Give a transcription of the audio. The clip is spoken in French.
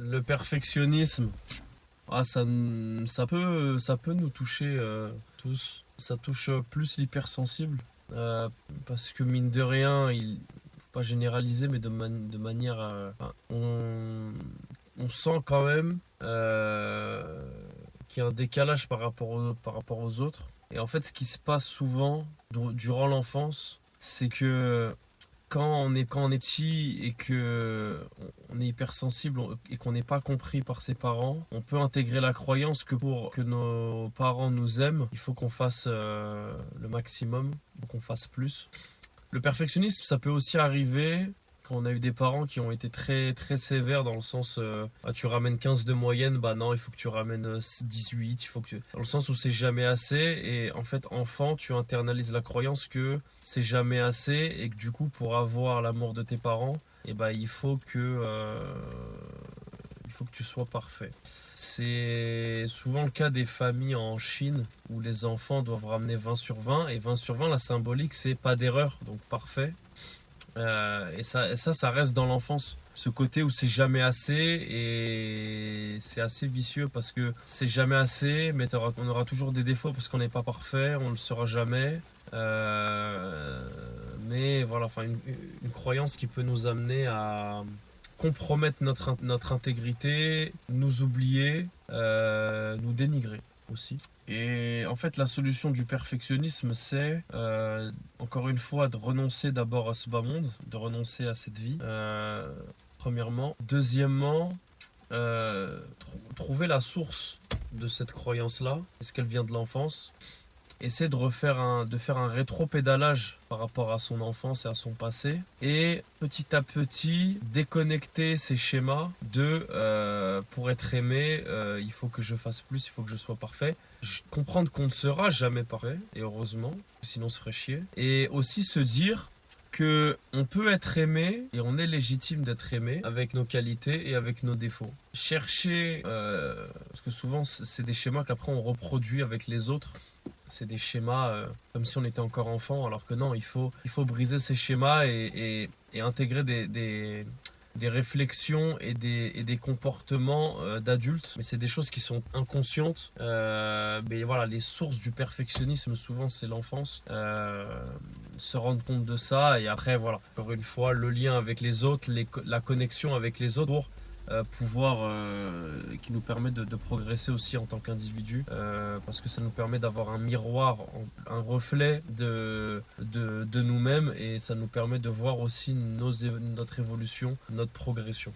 Le perfectionnisme, ça peut nous toucher tous. Ça touche plus l'hypersensible. Parce que mine de rien, il faut pas généraliser, mais de manière. Enfin, on sent quand même qu'il y a un décalage par rapport aux autres. Et en fait, ce qui se passe souvent durant l'enfance, c'est que quand on est petit et que on est hypersensible et qu'on n'est pas compris par ses parents, on peut intégrer la croyance que pour que nos parents nous aiment, il faut qu'on fasse le maximum, il faut qu'on fasse plus. Le perfectionnisme, ça peut aussi arriver quand on a eu des parents qui ont été très très sévères dans le sens ah, tu ramènes 15 de moyenne, bah non, il faut que tu ramènes 18, il faut que dans le sens où c'est jamais assez. Et en fait, enfant, tu internalises la croyance que c'est jamais assez et que du coup, pour avoir l'amour de tes parents, et bah il faut que tu sois parfait. C'est souvent le cas des familles en Chine où les enfants doivent ramener 20 sur 20 et 20 sur 20, la symbolique c'est pas d'erreur, donc parfait. Et ça reste dans l'enfance. Ce côté où c'est jamais assez et c'est assez vicieux parce que c'est jamais assez, mais on aura toujours des défauts parce qu'on n'est pas parfait, on ne le sera jamais. Mais voilà, enfin une croyance qui peut nous amener à compromettre notre intégrité, nous oublier, nous dénigrer aussi. Et en fait, la solution du perfectionnisme, c'est encore une fois de renoncer d'abord à ce bas monde, de renoncer à cette vie, premièrement. Deuxièmement, trouver la source de cette croyance-là. Est-ce qu'elle vient de l'enfance? Essayer de faire un rétro-pédalage par rapport à son enfance et à son passé. Et petit à petit, déconnecter ces schémas de pour être aimé, il faut que je fasse plus, il faut que je sois parfait. Comprendre qu'on ne sera jamais parfait, et heureusement, sinon on se ferait chier. Et aussi se dire que on peut être aimé et on est légitime d'être aimé avec nos qualités et avec nos défauts. Chercher, parce que souvent c'est des schémas qu'après on reproduit avec les autres. C'est des schémas comme si on était encore enfant, alors que non, il faut briser ces schémas et intégrer des réflexions et des comportements d'adultes. Mais c'est des choses qui sont inconscientes. Mais voilà, les sources du perfectionnisme, souvent, c'est l'enfance. Se rendre compte de ça et après, voilà, encore une fois, le lien avec les autres, la connexion avec les autres pour pouvoir qui nous permet de progresser aussi en tant qu'individu parce que ça nous permet d'avoir un miroir, un reflet de nous-mêmes et ça nous permet de voir aussi notre évolution, notre progression.